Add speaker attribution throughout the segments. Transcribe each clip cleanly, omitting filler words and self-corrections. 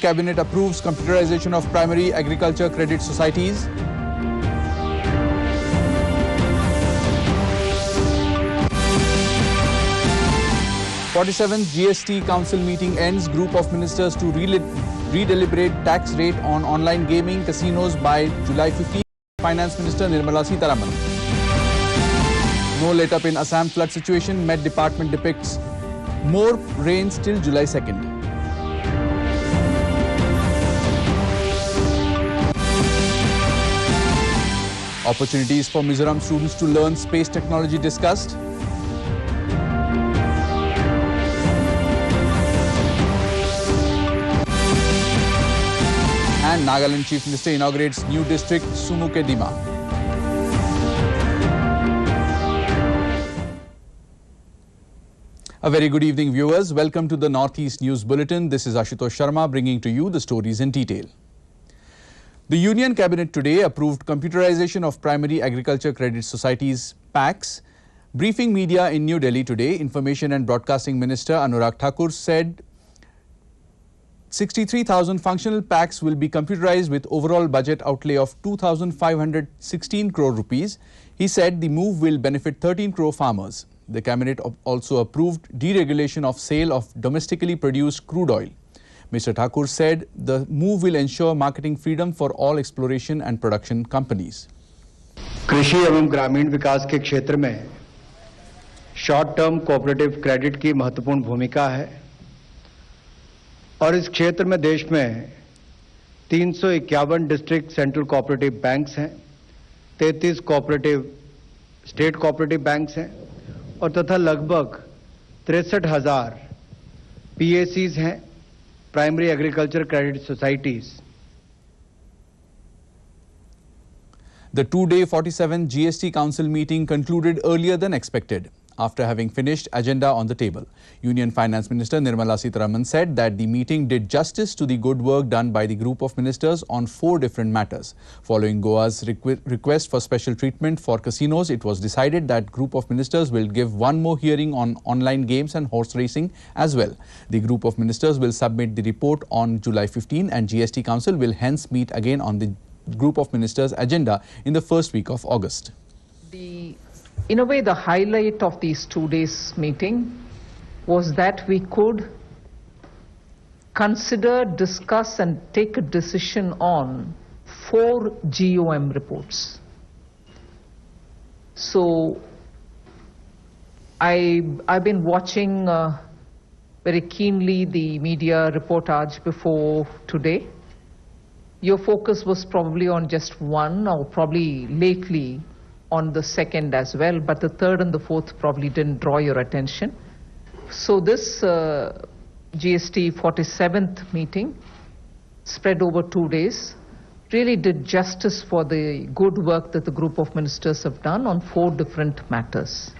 Speaker 1: Cabinet approves computerization of primary agriculture credit societies. '47th GST Council meeting ends. Group of ministers to redeliberate tax rate on online gaming casinos by July 15. Finance Minister Nirmala Sitharaman. No let-up in Assam flood situation. Met Department depicts more rains till July 2nd. Opportunities for Mizoram students to learn space technology discussed. And Nagaland Chief Minister inaugurates new district Sumukedima. A very good evening, viewers. Welcome to the Northeast News Bulletin. This is Ashutosh Sharma bringing to you the stories in detail. The Union Cabinet today approved computerization of primary agriculture credit societies (PACS). Briefing media in New Delhi today, Information and Broadcasting Minister Anurag Thakur said 63,000 functional PACS will be computerized with overall budget outlay of 2,516 crore rupees. He said the move will benefit 13 crore farmers. The cabinet also approved deregulation of sale of domestically produced crude oil. Mr. Thakur said the move will ensure marketing freedom for all exploration and production companies.
Speaker 2: कृषि एवं ग्रामीण विकास के क्षेत्र में short term cooperative credit की महत्वपूर्ण भूमिका है और इस क्षेत्र में देश में 351 डिस्ट्रिक्ट सेंट्रल कोऑपरेटिव बैंक्स हैं, 33 कोऑपरेटिव स्टेट कोऑपरेटिव बैंक्स हैं और तथा लगभग 63,000 पीएसीज हैं, primary agriculture credit societies.
Speaker 1: The two-day 47th GST Council meeting concluded earlier than expected. After having finished agenda on the table, Union Finance Minister Nirmala Sitharaman said that the meeting did justice to the good work done by the group of ministers on 4 different matters. Following Goa's request for special treatment for casinos, it was decided that group of ministers will give one more hearing on online games and horse racing as well. The group of ministers will submit the report on July 15 and GST Council will hence meet again on the group of ministers' agenda in the first week of August.
Speaker 3: In a way, the highlight of these 2 days meeting was that we could consider, discuss and take a decision on 4 GOM reports. So I've been watching very keenly the media reportage before today. Your focus was probably on just one, or probably lately on the second as well, but the third and the fourth probably didn't draw your attention. So this GST 47th meeting, spread over 2 days, really did justice for the good work that the group of ministers have done on 4 different matters.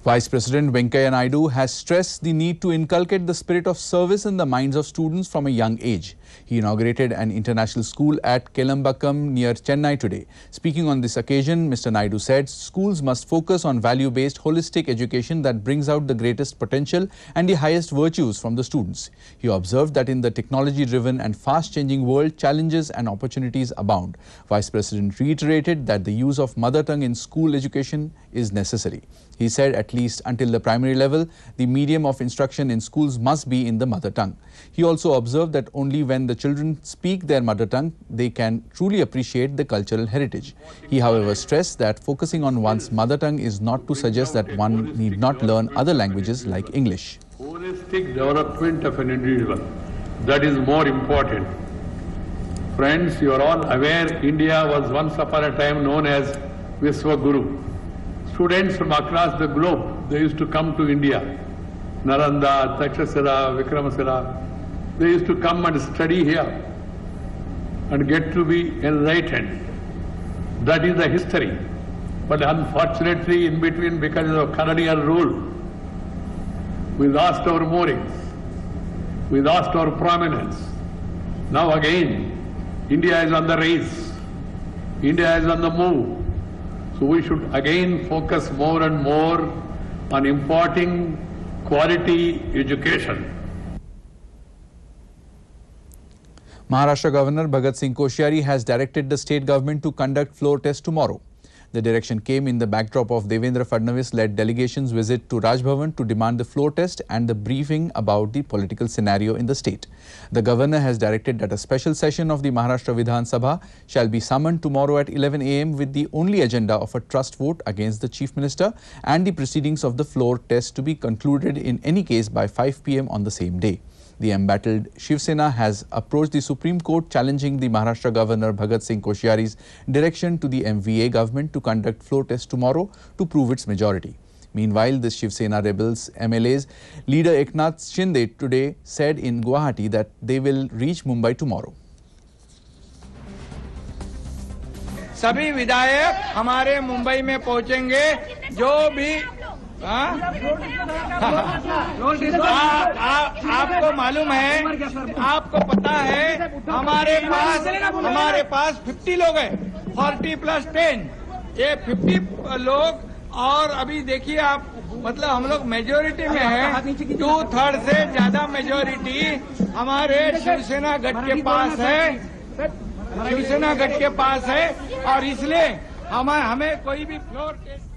Speaker 1: Vice President Venkaiah Naidu has stressed the need to inculcate the spirit of service in the minds of students from a young age. He inaugurated an international school at Kelambakam near Chennai today. Speaking on this occasion, Mr. Naidu said schools must focus on value-based holistic education that brings out the greatest potential and the highest virtues from the students. He observed that in the technology-driven and fast-changing world, challenges and opportunities abound. Vice President reiterated that the use of mother tongue in school education is necessary. He said at least until the primary level, the medium of instruction in schools must be in the mother tongue. He also observed that only when the children speak their mother tongue, they can truly appreciate the cultural heritage. He, however, stressed that focusing on one's mother tongue is not to suggest that one need not learn other languages like English.
Speaker 4: Holistic development of an individual, that is more important. Friends, you are all aware India was once upon a time known as Vishwaguru. Students from across the globe, they used to come to India. Nalanda, Takshashila, Vikramasila. They used to come and study here and get to be enlightened. That is the history. But unfortunately, in between, because of colonial rule, we lost our moorings. We lost our prominence. Now again, India is on the race. India is on the move. So we should again focus more and more on imparting quality education.
Speaker 1: Maharashtra Governor Bhagat Singh Koshyari has directed the state government to conduct floor tests tomorrow. The direction came in the backdrop of Devendra Fadnavis-led delegation's visit to Raj Bhavan to demand the floor test and the briefing about the political scenario in the state. The governor has directed that a special session of the Maharashtra Vidhan Sabha shall be summoned tomorrow at 11 a.m. with the only agenda of a trust vote against the Chief Minister and the proceedings of the floor test to be concluded in any case by 5 p.m. on the same day. The embattled Shiv Sena has approached the Supreme Court challenging the Maharashtra Governor Bhagat Singh Koshyari's direction to the MVA government to conduct floor tests tomorrow to prove its majority. Meanwhile, the Shiv Sena rebels MLA's leader Eknath Shinde today said in Guwahati that they will reach Mumbai tomorrow.
Speaker 5: सभी विधायक हमारे मुंबई में पहुंचेंगे जो भी आपको मालूम है, आपको पता है, हमारे पास 50 लोग हैं, 40 + 10, ये 50 लोग। और अभी देखिए आप, मतलब हम लोग मेजोरिटी में हैं, 2/3 से ज्यादा मेजोरिटी हमारे शिवसेना गठ के पास है, शिवसेना गठ के पास है, और इसलिए हमें कोई भी floor test.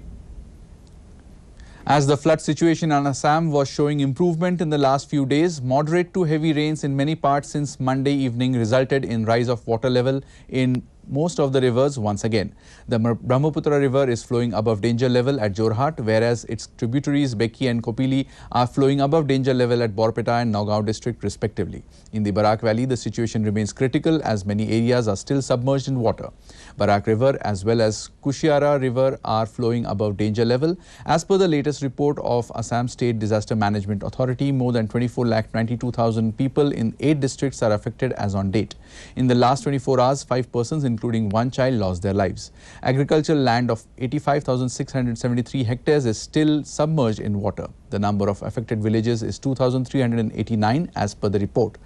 Speaker 1: As the flood situation in Assam was showing improvement in the last few days, moderate to heavy rains in many parts since Monday evening resulted in rise of water level in most of the rivers once again. The Brahmaputra river is flowing above danger level at Jorhat, whereas its tributaries Bekki and Kopili are flowing above danger level at Borpeta and Nagaland district respectively. In the Barak Valley, the situation remains critical as many areas are still submerged in water. Barak River as well as Kushiara River are flowing above danger level. As per the latest report of Assam State Disaster Management Authority, more than 24,92,000 people in 8 districts are affected as on date. In the last 24 hours, 5 persons including 1 child lost their lives. Agricultural land of 85,673 hectares is still submerged in water. The number of affected villages is 2,389 as per the report.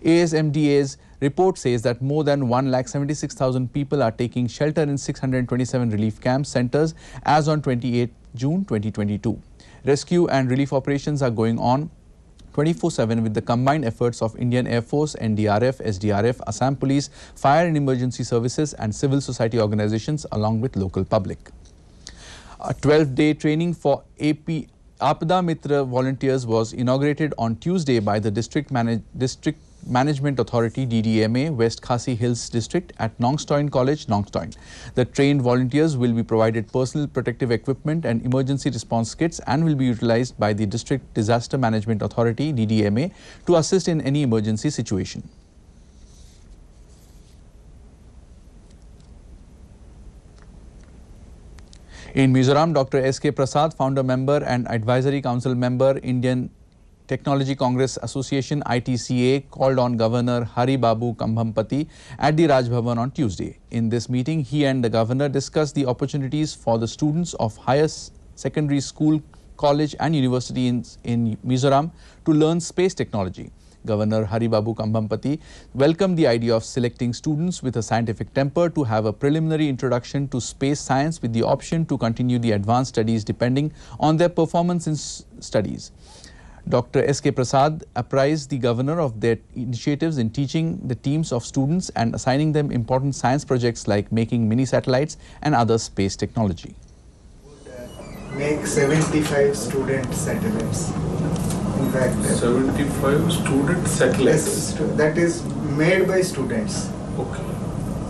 Speaker 1: ASMDA's report says that more than 1,76,000 people are taking shelter in 627 relief camp centers as on 28 June 2022. Rescue and relief operations are going on 24/7 with the combined efforts of Indian Air Force, NDRF, SDRF, Assam Police, Fire and Emergency Services and civil society organizations along with local public. A 12-day training for AP Apada Mitra volunteers was inaugurated on Tuesday by the District Management Authority DDMA West Khasi Hills District at Nongstoin College, Nongstoin. The trained volunteers will be provided personal protective equipment and emergency response kits and will be utilized by the District Disaster Management Authority DDMA to assist in any emergency situation. In Mizoram, Dr. S.K. Prasad, founder member and advisory council member, Indian Technology Congress Association ITCA, called on Governor Hari Babu Kambhampati at the Raj Bhavan on Tuesday. In this meeting, he and the governor discussed the opportunities for the students of higher secondary school, college and university in Mizoram to learn space technology. Governor Hari Babu Kambhampati welcomed the idea of selecting students with a scientific temper to have a preliminary introduction to space science with the option to continue the advanced studies depending on their performance in studies. Dr. S.K. Prasad apprised the governor of their initiatives in teaching the teams of students and assigning them important science projects like making mini satellites and other space technology.
Speaker 6: Make 75 student satellites. In fact,
Speaker 7: 75 student satellites.
Speaker 6: Yes, that is made by students.
Speaker 7: Okay.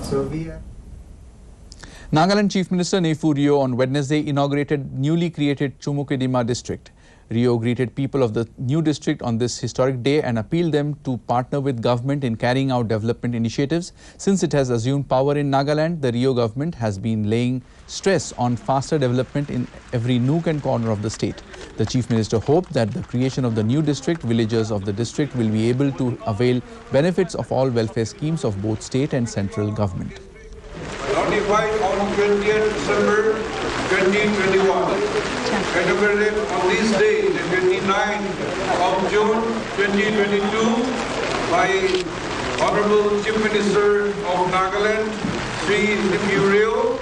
Speaker 6: So we are.
Speaker 1: Nagaland Chief Minister Neifu Rio on Wednesday inaugurated newly created Chumukedima district. Rio greeted people of the new district on this historic day and appealed them to partner with government in carrying out development initiatives. Since it has assumed power in Nagaland, the Rio government has been laying stress on faster development in every nook and corner of the state. The Chief Minister hoped that the creation of the new district, villagers of the district will be able to avail benefits of all welfare schemes of both state and central government.
Speaker 8: Notified on 20th December 2021. Inaugurated on this day, the 29th of June 2022, by Honorable Chief Minister of Nagaland, Sri Neifu Rio.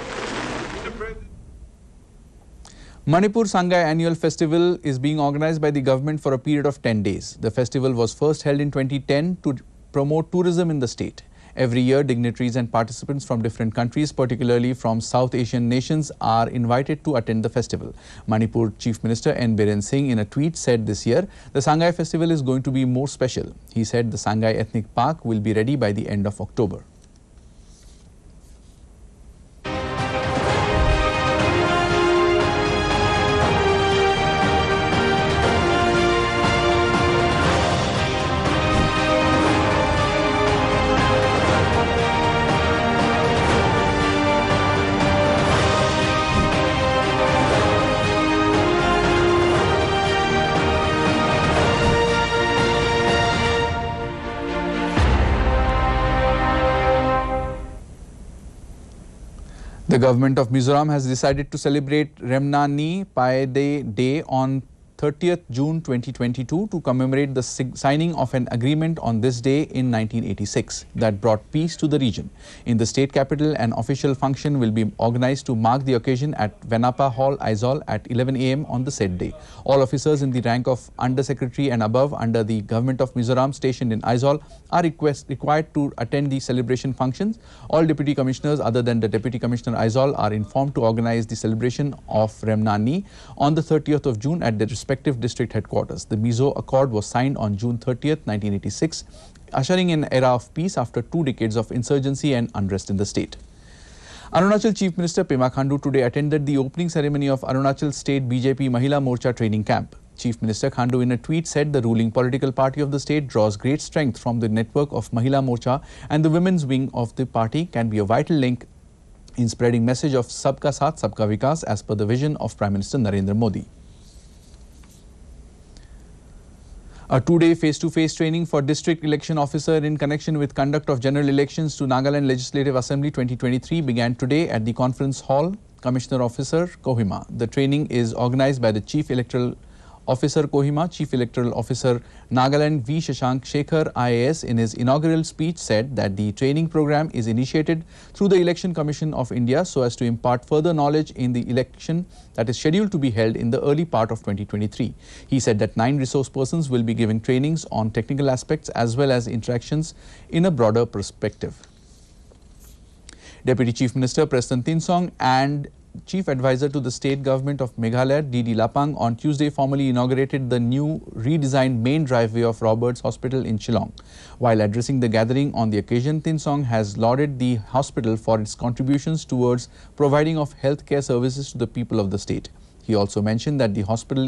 Speaker 1: Manipur Sangai Annual Festival is being organized by the government for a period of 10 days. The festival was first held in 2010 to promote tourism in the state. Every year, dignitaries and participants from different countries, particularly from South Asian nations, are invited to attend the festival. Manipur Chief Minister N. Biren Singh in a tweet said this year, the Sangai festival is going to be more special. He said the Sangai Ethnic Park will be ready by the end of October. The government of Mizoram has decided to celebrate Remnant Pai Day on 30th June 2022 to commemorate the signing of an agreement on this day in 1986 that brought peace to the region. In the state capital, an official function will be organized to mark the occasion at Venapa Hall, Aizawl at 11 a.m. on the said day. All officers in the rank of Under Secretary and above under the government of Mizoram stationed in Aizawl are required to attend the celebration functions. All deputy commissioners other than the Deputy Commissioner Aizawl are informed to organize the celebration of Remnant on the 30th of June at the respective district headquarters. The Mizo Accord was signed on June 30th, 1986, ushering in an era of peace after 2 decades of insurgency and unrest in the state. Arunachal Chief Minister Pema Khandu today attended the opening ceremony of Arunachal State BJP Mahila Morcha training camp. Chief Minister Khandu in a tweet said the ruling political party of the state draws great strength from the network of Mahila Morcha, and the women's wing of the party can be a vital link in spreading message of Sabka Saath, Sabka Vikas as per the vision of Prime Minister Narendra Modi. A 2-day face-to-face training for district election officer in connection with conduct of general elections to Nagaland Legislative Assembly 2023 began today at the Conference Hall, Commissioner Officer, Kohima. The training is organized by the Chief Electoral Officer Kohima. Chief Electoral Officer Nagaland V. Shashank Shekhar IAS in his inaugural speech said that the training program is initiated through the Election Commission of India so as to impart further knowledge in the election that is scheduled to be held in the early part of 2023. He said that 9 resource persons will be giving trainings on technical aspects as well as interactions in a broader perspective. Deputy Chief Minister Preston Tinsong and Chief Advisor to the State Government of Meghalaya, D.D. Lapang, on Tuesday formally inaugurated the new redesigned main driveway of Roberts Hospital in Shillong. While addressing the gathering on the occasion, Tinsong has lauded the hospital for its contributions towards providing of healthcare services to the people of the state. He also mentioned that the hospital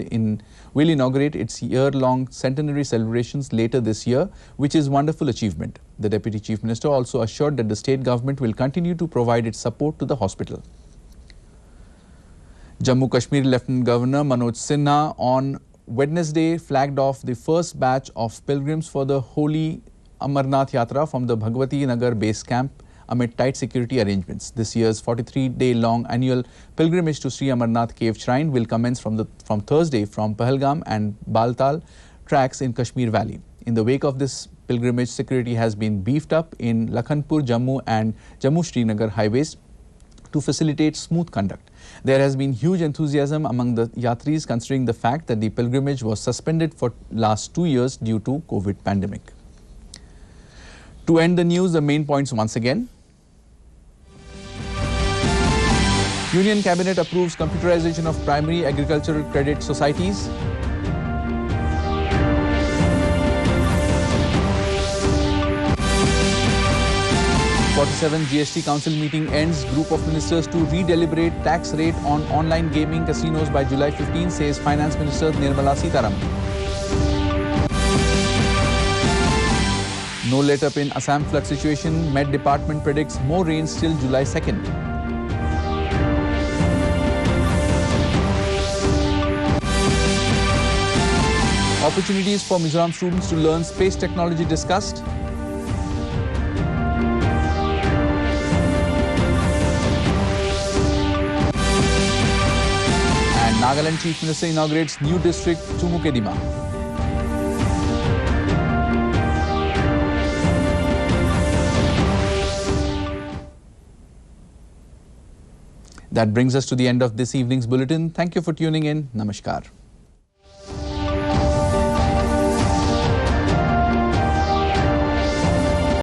Speaker 1: will inaugurate its year-long centenary celebrations later this year, which is a wonderful achievement. The Deputy Chief Minister also assured that the state government will continue to provide its support to the hospital. Jammu Kashmir Lieutenant Governor Manoj Sinha on Wednesday flagged off the first batch of pilgrims for the holy Amarnath Yatra from the Bhagwati Nagar base camp amid tight security arrangements. This year's 43-day-long annual pilgrimage to Sri Amarnath Cave Shrine will commence from Thursday from Pahalgam and Baltal tracks in Kashmir Valley. In the wake of this pilgrimage, security has been beefed up in Lakhanpur, Jammu and Jammu-Srinagar highways to facilitate smooth conduct. There has been huge enthusiasm among the yatris considering the fact that the pilgrimage was suspended for last 2 years due to COVID pandemic. To end the news, the main points once again. Union Cabinet approves computerization of primary agricultural credit societies. '47 GST Council meeting ends. Group of ministers to redeliberate tax rate on online gaming casinos by July 15, says Finance Minister Nirmala Sitaraman. No let-up in Assam flood situation. Met Department predicts more rain till July 2nd. Opportunities for Mizoram students to learn space technology discussed. Nagaland Chief Minister inaugurates new district Chumukedima. That brings us to the end of this evening's bulletin. Thank you for tuning in. Namaskar.